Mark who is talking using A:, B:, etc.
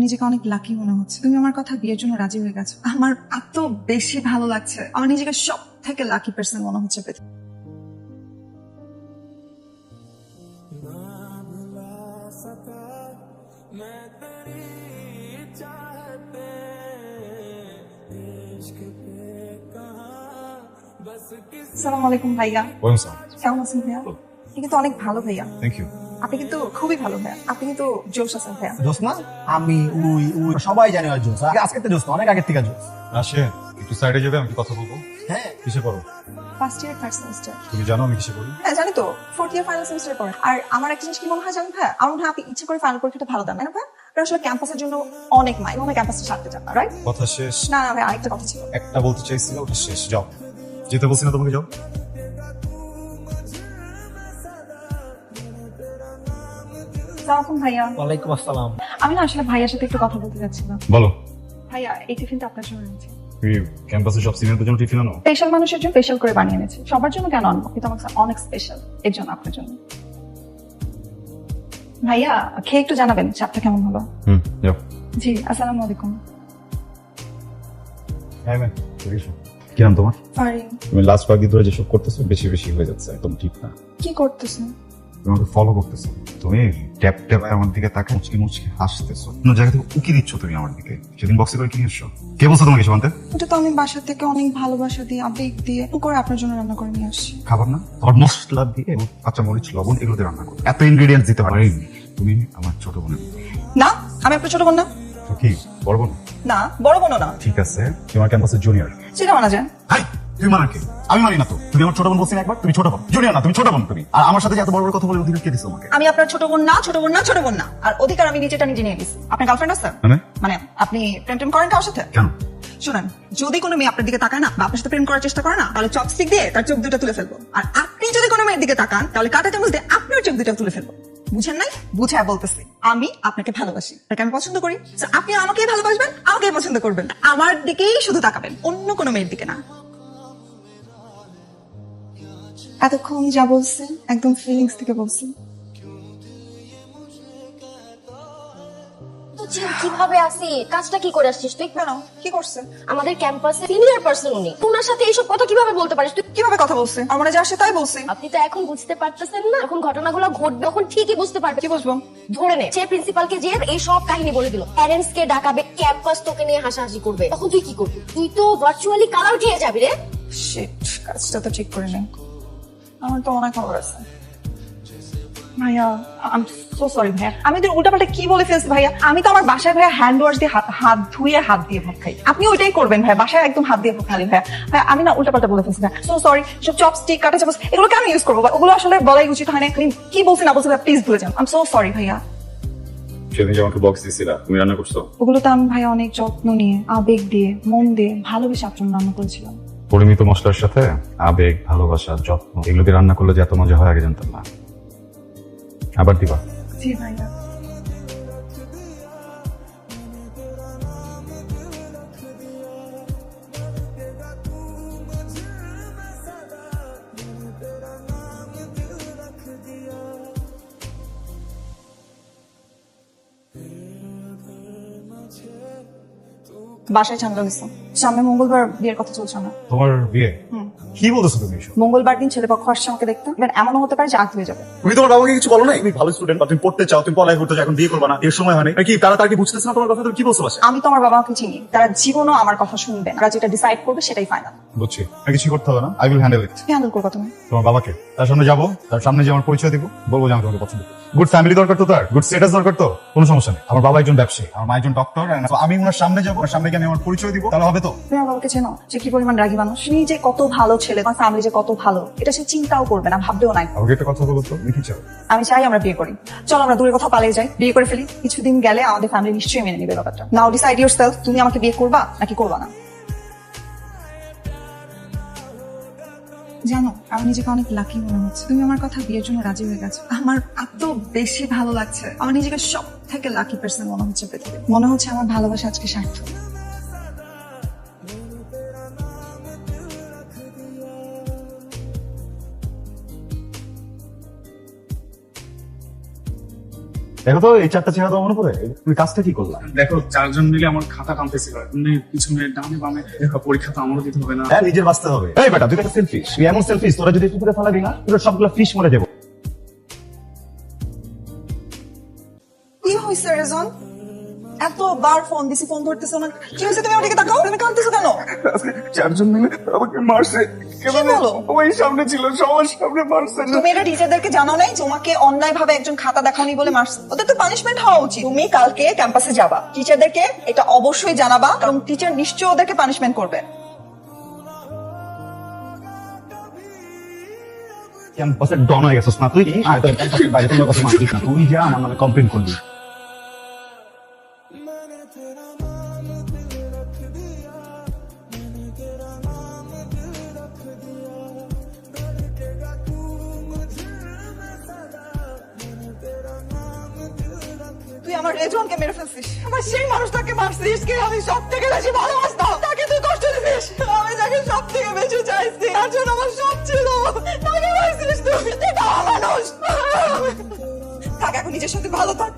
A: নিজেকে অনেক লাকি মনে হচ্ছে। তুমি আমার কথা বিয়ের জন্য রাজি হয়ে গেছো। আমার এত বেশি ভালো লাগছে। আমার নিজেকে সব থেকে লাকি পার্সন মনে হচ্ছে। আসসালামু আলাইকুম ভাইয়া। কেমন আছেন ভাইয়া? আপনি কিন্তু অনেক ভালো ভাইয়া।
B: Thank you.
A: আপনি কিন্তু খুবই ভালো ভাইয়া। আপনি কিন্তু জোশ আছেন ভাইয়া।
C: জোস না আমি উই উই সবাই জানে আর জোস আজকে তো জোস না, অনেক আগের থেকে জোস।
B: রাশেদ একটু সাইডে যাবে, আমি কথা বলবো।
C: হ্যাঁ
B: কিসে করো?
A: First year third semester.
B: তুমি জানো আমি কিসে করি?
A: হ্যাঁ জানি তো, ফোর্থ ইয়ার ফাইনাল সেমিস্টার পড়ে। আর আমার একটা জিনিস কি মনে হয় জানেন ভাইয়া, আমার মনে হয় আপনি ইচ্ছা করে ফাইনাল পরীক্ষাটা ভালো দেন না ভাইয়া। আপনার আসলে ক্যাম্পাসের জন্য অনেক মাইল, অনেক ক্যাম্পাসটা ছাড়তে চান না, রাইট?
B: কথা শেষ।
A: না না ভাই, আরেকটা কথা ছিল।
B: একটা বলতে চাইছিল, ওটা শেষ। যাও, যেতে বলছি না তোমাকে, যাও।
A: সালাম ভাইয়া।
C: ওয়ালাইকুম আসসালাম।
A: আমি না আসলে ভাইয়ার সাথে একটু কথা বলতে চাচ্ছিলাম।
B: বলো।
A: ভাইয়া এই টিফিনটা আপনার জন্য এনেছি।
B: তুমি ক্যাম্পাসে সব সিনিয়রদের জন্য টিফিন আনো?
A: স্পেশাল মানুষের জন্য স্পেশাল করে বানিয়ে এনেছি। সবার জন্য কেন আনবো, কিন্তু আমার কাছে অনেক স্পেশাল, এর জন্য আপনার জন্য। ভাইয়া খেয়ে একটু জানাবেন চাপটা কেমন হলো।
B: যাও।
A: জি আসসালামু আলাইকুম।
B: হ্যাঁ ম্যাম, কি নাম তোমার?
A: ফারিন।
B: তুমি লাস্ট কয়েকদিন ধরে যেসব করতেছো বেশি বেশি হয়ে যাচ্ছে, একদম ঠিক না।
A: কি করতেছেন?
B: তোমাকে ফলো করতেছো, তুমি ট্যাপ ট্যাপ আমার দিকে তাকে মুচকি মুচকি হাসতেছো, কোনো জায়গা থেকে উকি দিচ্ছ তুমি আমার দিকে। সেদিন বক্সে করে কি নিয়ে এসছো? কে বলছো তোমাকে সমান্তে?
A: ওটা তো আমি বাসা থেকে অনেক ভালোবাসা দিয়ে আবেগ দিয়ে করে আপনার জন্য রান্না করে নিয়ে আসছি।
B: খাবার না, তোমার মশলা দিয়ে কাঁচা মরিচ লবণ এগুলো দিয়ে রান্না করো। এত ইনগ্রেডিয়েন্টস দিতে পারিনি। তুমি আমার ছোট বোনের মতো।
A: না আমি আপনার ছোট বোন না।
B: তো কি বড় বোন?
A: না বড় বোনও না।
B: ঠিক আছে, তোমার ক্যাম্পাসের জুনিয়র।
A: সেটা মানা যায়।
B: হাই, তুমি মানা কে? আমি মানি না তো। তুমি আমার ছোট বোন বলছি না একবার? তুমি ছোট বোন, জুনিয়র না, তুমি ছোট বোন। তুমি আর আমার সাথে যে এত বড় বড় কথা বলে অধিকার কে দিছো আমাকে?
A: আমি আপনার ছোট বোন না, ছোট বোন না, ছোট বোন না। আর অধিকার আমি নিজেটা নিজে নিয়ে নিছি। আপনার গার্লফ্রেন্ড আছে? মানে আপনি প্রেম টেম করেন কারোর সাথে?
B: কেন?
A: শুনেন, যদি কোনো মেয়ে আপনার দিকে তাকায় না বা আপনার সাথে প্রেম করার চেষ্টা করে না, তাহলে চপস্টিক দিয়ে তার চোখ দুটো তুলে ফেলবো। আর আপনি যদি কোনো মেয়ের দিকে তাকান, তাহলে কাঁটা চামচ দিয়ে আপনার চোখ দুটো তুলে ফেলবো। বুঝেন নাই? বুঝায় বলতেছি, আমি আপনাকে ভালোবাসি, তাকে আমি পছন্দ করি। So, আপনি আমাকেই ভালোবাসবেন, আমাকেই পছন্দ করবেন, আমার দিকেই শুধু তাকাবেন, অন্য কোনো মেয়ের দিকে না। এতক্ষণ যা বলছেন একদম ফিলিংস থেকে বলছেন।
D: কিভাবে আসি, কাজটা কি করে আসছিস তুই?
A: কেন কি করছে?
D: আমাদের ক্যাম্পাসে সিনিয়র পার্সন উনি, ওনার সাথে এইসব কথা কিভাবে বলতে পারিস তুই?
A: কিভাবে কথা বলছে? আমার মনে যা আসে তাই বলছে।
D: আপনি তো এখন বুঝতে পারতেছেন না, এখন ঘটনাগুলো ঘটবে, তখন ঠিকই বুঝতে পারবে।
A: কি বুঝবো?
D: ধরে নে সে প্রিন্সিপালকে যে এই সব কাহিনী বলে দিল, প্যারেন্টস কে ডাকাবে, ক্যাম্পাস তোকে নিয়ে হাসাহাসি করবে, তখন তুই কি করবি? তুই তো ভার্চুয়ালি কালার খেয়ে যাবি রে।
A: শিট, কাজটা তো ঠিক করে নেই। আমার তো অনেক খবর আছে। ভাইয়া আই এম সো সরি ভাইয়া, আমি তো উল্টাপাল্টা কি বলে ফেলছি ভাইয়া। আমি তো আমার বাসায় ভাইয়া হ্যান্ড ওয়াশ দিয়ে হাত ধুয়ে হাত দিয়ে ভাত খাই। আপনি ওইটাই করবেন ভাইয়া, বাসায় একদম হাত দিয়ে ভাত খালি ভাইয়া। ভাইয়া আমি না উল্টাপাল্টা বলে ফেলছি ভাইয়া, সো সরি। সব চপস্টিক কাঁটা চামচ এগুলো কেন ইউজ করবো? ওগুলো আসলে বলাই উচিত হয় না। আপনি কি বলছি না বলছি প্লিজ ভুলে যান। আই এম সো সরি ভাইয়া।
B: সেদিন যে আমাকে বক্স দিছিলা, তুমি রান্না করছো?
A: ওগুলো তো আমি ভাইয়া অনেক যত্ন নিয়ে আবেগ দিয়ে মন দিয়ে ভালোবেসে আপনার জন্য রান্না করেছিলাম।
B: পরিমিত মশলার সাথে আবেগ, ভালোবাসা, যত্ন এগুলো দিয়ে রান্না করলে যে এত মজা হয় আগে জানতাম না। আবার দিবা?
A: জি ভাইয়া। বাসায় ঝামেলা হয়েছে। সামনে মঙ্গলবার বিয়ের কথা চলছে না।
B: তোমার বিয়ে? কি বলতেছো তুমি এসব?
A: মঙ্গলবার দিন ছেলে পক্ষ আসছে আমাকে দেখতে। এবার এমনও হতে পারে যে আগ হয়ে যাবে।
B: তুমি তোমার বাবাকে কিছু বলো নাই? তুমি ভালো স্টুডেন্ট, তুমি পড়তে চাও, তুমি পড়ালেখা করতে চাও, এখন বিয়ে করবে না, এর সময় হয় না কি? তারা কি বুঝতেছে না তোমার কথা? তুমি কি বলছো? বাসা
A: আমি তো আমার বাবাকে চিনি, তারা জীবনও আমার কথা শুনবে না। তারা যেটা ডিসাইড করবে সেটাই ফাইনাল।
B: বুঝছি, আর কিছু করতে হবে না, আই উইল হ্যান্ডেল ইট।
A: কি হ্যান্ডেল করবা তুমি?
B: তোমার বাবাকে তার সামনে যাবো, তার সামনে যে আমার পরিচয় দিব, বলবো যে আমি তোমাকে পছন্দ করি। গুড ফ্যামিলি দরকার তো, তার গুড স্ট্যাটাস দরকার তো, কোনো সমস্যা নেই। আমার বাবা একজন ব্যবসায়ী, আমার মা একজন ডক্টর, আমি ওনার সামনে যাবো, ওনার সামনে গিয়ে আমি আমার পরিচয় দিব, তাহলে হবে তো?
A: তুমি আমার বাবাকে চেনো, যে কি পরিমাণ রাগী মানুষ। সে যে কত ভালো ছেলে, আমার ফ্যামিলি যে কত ভালো, এটা সে চিন্তাও করবে না, ভাববেও না।
B: আমাকে একটা কথা বলো তো, তুমি কি চাও?
A: আমি চাই আমরা বিয়ে করি। চলো আমরা দূরে কোথাও পালিয়ে যাই, বিয়ে করে ফেলি। কিছুদিন গেলে আমাদের ফ্যামিলি নিশ্চয়ই মেনে নিবে ব্যাপারটা। নাও ডিসাইড ইয়োরসেলফ, তুমি আমাকে বিয়ে করবা নাকি করবা না। জানো আমি নিজেকে অনেক লাকি মনে হচ্ছে। তুমি আমার কথা বিয়ের জন্য রাজি হয়ে গেছো। আমার এত বেশি ভালো লাগছে। আমার নিজেকে সব থেকে লাকি পার্সন মনে হচ্ছে পৃথিবীতে। মনে হচ্ছে আমার ভালোবাসা আজকে সার্থক।
B: দেখো তো এই চারটা চেহারা তো মনে পড়ে, তুমি কাজটা কি করলা?
E: দেখো, চারজন মিলে আমার খাতা টানতেছিল, এমনি পিছনে ডানে বামে। দেখো, পরীক্ষা তো আমারও দিতে হবে না?
B: হ্যাঁ, নিজের বাঁচতে হবে। এই বেটা, তুই একটা সেলফিশ, তুই এমন সেলফিশ, তোরা যদি পুকুরে ফেলাবি না, তোরা সবগুলো ফিশ মরে যাবো।
A: কি হয়েছে রেজন? এতবার ফোন দিছি, ফোন ধরতেছো না। কি হয়েছে? তুমি ওদিকে তাকাও, তুমি কাঁদতেছো কেন?
E: আজকে চারজন মিলে আমাকে মারছে।
A: কি বলো?
E: ওই সামনে ছিল, সবার সামনে মারছে।
A: তুমি এটা টিচারদেরকে জানাও নাই? তোমাকে অন্যায় ভাবে একজন খাতা দেখাওনি বলে মারছে। ওদের তো পানিশমেন্ট হওয়া উচিত। তুমি কালকে ক্যাম্পাসে যাবা, টিচারদেরকে এটা অবশ্যই জানাবা, কারণ টিচার নিশ্চয়ই ওদেরকে পানিশমেন্ট করবে।
B: ক্যাম্পাসের ডন হয়ে গেছিস না তুই? আয়, তোর ক্যাম্পাসের বাইরে কোনো কথা মানছিস না। তুই যা আমার নামে কমপ্লেন করবি।
A: তুই আমার রেজওয়ানকে মেরে ফেলছিস, আমার সেই মানুষটাকে মারছিস কে আমি সব থেকে বেশি ভালোবাসতাম, তাকে তুই কষ্ট দিছিস। আমি যাকে সব থেকে বেশি চাইছি, তার জন্য আমার সব ছিল, তাকে মারছিস তুই। তুই একটা মানুষ। থাক, এখন নিজের সাথে ভালো থাক।